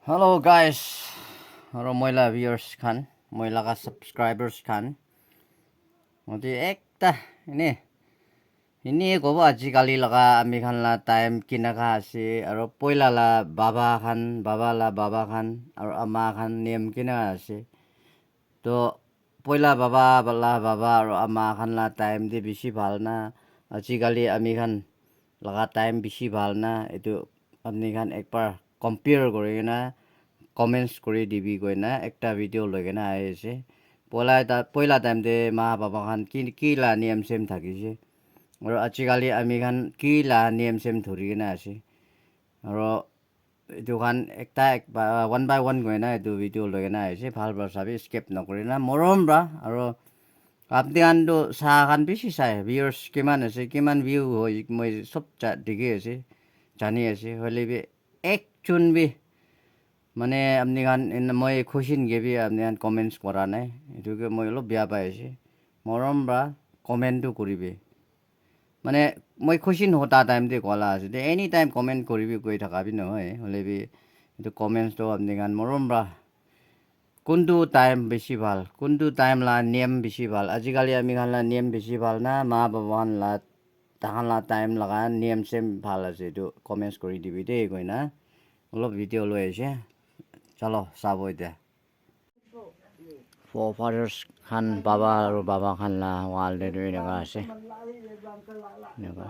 Hello guys, hello moila viewers kan, moila ka subscribers kan. Modi ekta ini ko ba আজিকালি laga ami khan la time kinaka ase aro poila la baba khan aro ama khan name kina ase. To poila baba aro ama khan la time de bishi bhal na আজিকালি ami khan laga time bishi bhal na etu apni khan ekbar compare kori na comments কৰি দিবি কই না একটা video লৈ কেনে আহি আছে পয়লা টাইম দে মা বাবা খান কি লা নিয়ম সেম থাকিছে আৰু আজিকালি আমি খান কি লা নিয়ম সেম ধৰি কেনে আছে আৰু এইটো খান একটা ওৱান বাই ওৱান গৈ না এইটো ভিডিও লৈ কেনে আহিছে ভাল ভাল চাবি স্কিপ নকৰি না মৰম বা আৰু আপনি খানটো চাহ খান বেছি চাই ভিউৰ্ছ কিমান আছে কিমান ভিউ হয় মই চব দেখি আছে জানি আছে হ'লে বি একচোন বি মানে আপনি খান মই খুশি নেকি আপনি খান কমেণ্টছ কৰা নাই এইটোকে মই অলপ বেয়া পাই আছো মৰম বা কমেণ্টটো কৰিবি মানে মই খুশি নহতা টাইম দে কলা আছে দে এনি টাইম কমেণ্ট কৰিবি কৈ থাকাবি নহয় হ'লে বি এইটো কমেণ্টছটো আপনি খান মৰম বা কোনটো টাইম বেছি ভাল কোনটো টাইম লা নিয়ম বেছি ভাল আজিকালি আমি খান লা নিয়ম বেছি ভাল না মা বাবা খান লা তাহান লা টাইম লগা নিয়ম চেম ভাল আছে এইটো কমেণ্টছ কৰি দিবি দেই কৈ না অলপ ভিডিঅ' লৈ আহিছে চলো চাব এতিয়া forefathers খান বাবা আৰু বাবা খান লা ৱাল দে এনেকুৱা আছে এনেকুৱা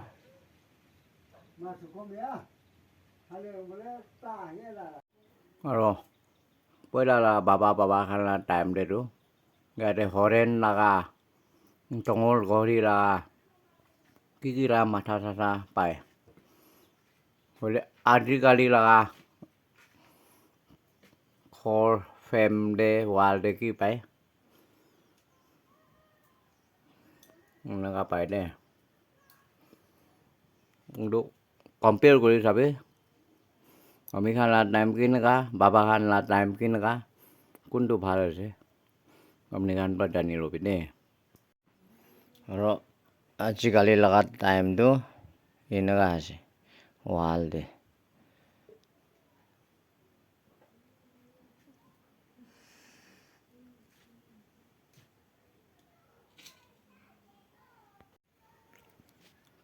আৰু পইলা লা বাবা খান লা টাইম দেটো ইয়াতে হৰেণ লগা টঙৰ ঘড়ী লগা কি ৰা মাথা চাথা পায় হ'লে আজিকালি লগা খৰ ফেম দে ৱাল দে কি পায় এনেকুৱা পায় দে কিন্তু কম্পেয়াৰ কৰি চাবি আমি খান লা টাইম কেনেকুৱা বাবা খান লা টাইম কেনেকুৱা কোনটো ভাল আছে আপুনি খান পৰা জানি ল'বি দেই আৰু আজিকালি লগা টাইমটো এনেকুৱা আছে ৱাল দে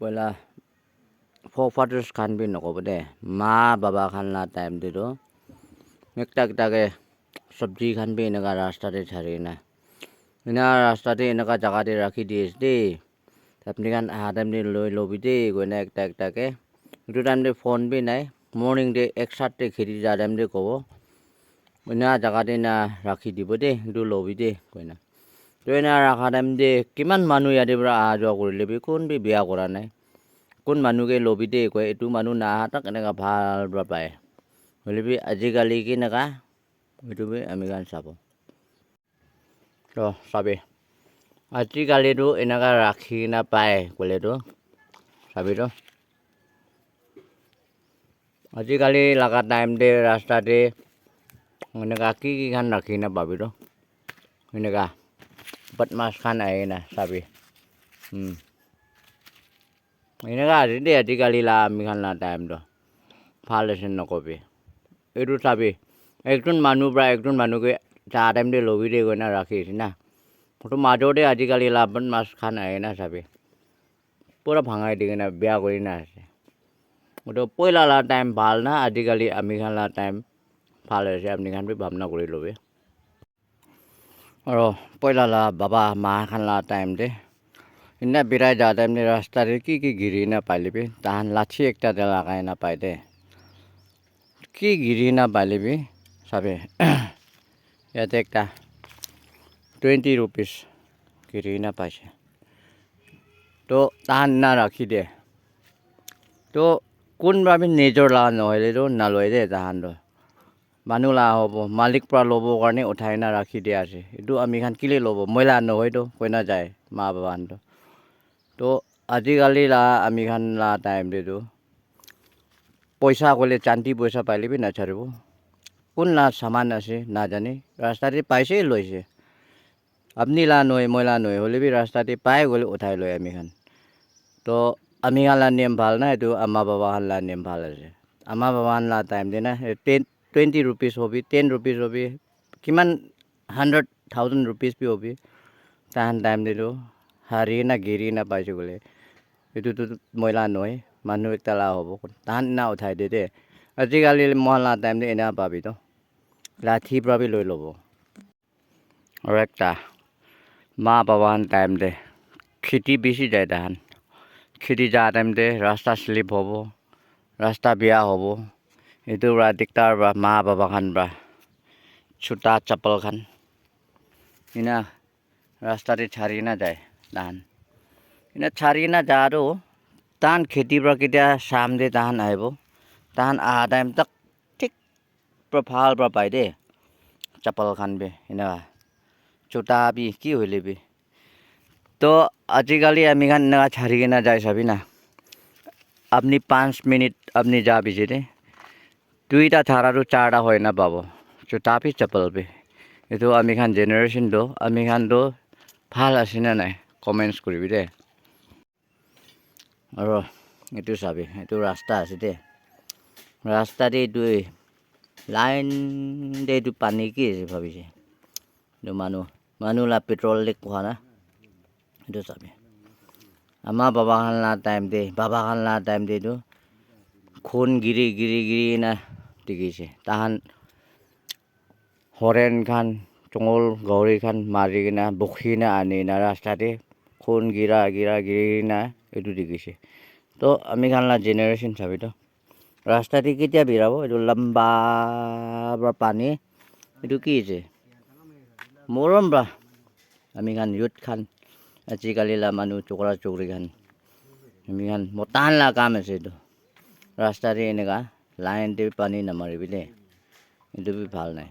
পইলা forefathers খান বি নক'ব দে মা বাবা খান লা টাইম দিটো একটাকে চব্জি খান বি এনেকুৱা ৰাস্তাতে চাৰি না এনে ৰাস্তাতে এনেকুৱা জাগাতে ৰাখি দি আছে দেই আপুনি খান আহা টাইম দি লৈ ল'বি দেই গৈ না একটাকে এইটো টাইম দে ফোন বি নাই মৰ্ণিং দে একসাথে খেদি যা টাইম দে ক'ব এনে জাগাতে না ৰাখি দিব দেই এইটো ল'বি দেই গৈ না তো এনে ৰাখা টাইম দে কিমান মানুহ ইয়াতে পৰা অহা যোৱা কৰি ল'বি কোন বি বেয়া কৰা নাই কোন মানুহকে ল'বি দেই কয় এইটো মানুহ নাহা তাক এনেকুৱা ভাল পায় হ'লে বি আজিকালি কেনেকুৱা সেইটো বি আমি খান চাব তো চাবি আজিকালিতো এনেকুৱা ৰাখি নাপায় ক'লেতো চাবিতো আজিকালি লগা টাইম দে ৰাস্তাতে এনেকুৱা কি খান ৰাখি নাপাবিতো এনেকুৱা বদমাছ খান আহে না চাবি এনেকুৱা আছে দেই আজিকালি লা আমি খান লা টাইমটো ভাল আছে নকবি এইটো চাবি একজন মানুহ পৰা একজন মানুহকে চাহ টাইম দে ল'বি দে গৈ না ৰাখিছে না তো মাজতে আজিকালি লা বদমাছ খান আহে না চাবি পুৰা ভাঙাই দি কিনে বেয়া কৰি না আছে তো পইলা লা টাইম ভাল না আজিকালি আমি খান লা টাইম ভাল হৈছে আপুনি খান বি ভাৱনা কৰি ল'বি আৰু পইলা লা বাবা মা খান লা টাইম দে ইনা বিৰাই যা টাইম দে ৰাস্তাৰে কি গিৰি না পালিবি তাহান লাঠি একটা দে লাগাই নাপায় দে কি গিৰি না পালিবি চাবি ইয়াতে একটা 20 rupees গিৰি না পাইছে তো তাহান না ৰাখি দে তো কোনবাবে নিজৰ লা নহ'লেতো নলয় দে তাহানটো মানুহ লা হ'ব মালিক পৰা ল'ব কাৰণে উঠাই না ৰাখি দিয়া আছে এইটো আমি খান কিলে ল'ব মইলা নহয়তো কৈ না যায় মা বাবাহানটো তো আজিকালি লা আমি খান লা টাইম দেটো পইচা ক'লে চান্তি পইচা পাইলিবি নাচাৰিব কোন লা সামান আছে নাজানি ৰাস্তাতে পাইছে লৈছে আপনি লা নয় মইলা নয় হ'লে বি ৰাস্তাতে পাই গ'লে উঠাই লয় আমি খান তো আমি খান লা নিয়ম ভাল না এইটো আমা বাবা খান লা নিয়ম ভাল আছে আমা বাবা খান লা টাইম দে না 20 rupees hobi 10 rupees hobi kiman 100,000 rupees bi hobi tahan time dido hari na giri na paise gole itu tu moila noi manu ekta la hobo tahan na uthai de de আজিকালি মহলা time de ena pabi to লাঠি পাবি লৈ লব আৰু একটা মা Baban time de খেতি বেশি যায় তাহান খেতি যা টাইম de রাস্তা স্লিপ হব রাস্তা বিয়া হব itu ra diktar ba ma baba khan ba chuta chapal khan ina rasta de chari na jai dan ina chari na jaro tan kheti pra kitia sam de tan aibo tan a time tak tik profile pra pai de chapal khan be ina chuta bi ki hoile be to আজিকালি আমি khan na chari na jai sabi na apni 5 minute apni ja bijete দুইটা ধাৰাটো চাৰটা হয় না পাব জোতা P চপ্পল P এইটো আমি খান জেনেৰেশ্যনটো আমি খানটো ভাল আছে না নাই কমেণ্টছ কৰিবি দে আৰু এইটো চাবি এইটো ৰাস্তা আছে দে ৰাস্তা দি এইটো লাইন দে এইটো পানী কি আছে ভাবিছে এইটো মানুহ পেট্ৰল লিক খোৱা না এইটো চাবি আমাৰ বাবা খান লা টাইম দে এইটো খুন গিৰি না দেখিছে তাহান হৰেণ খান জংঘল গৌৰী খান মাৰি কিনা বখি না আনি না ৰাস্তাতে খুন গিৰি না এইটো দেখিছে তো আমি খান লা জেনেৰেশ্যন চাবি তো ৰাস্তাতে কেতিয়া বিৰাব এইটো লম্বা পানী এইটো কি হৈছে মৰম বা আমি খান ইউথ খান আজিকালি লা মানুহ চকৰা চকৰি খান আমি খান মতান লা কাম আছে এইটো ৰাস্তাতে এনেকা লাইন দি পানী নামাৰিবি দে এইটো ভাল নাই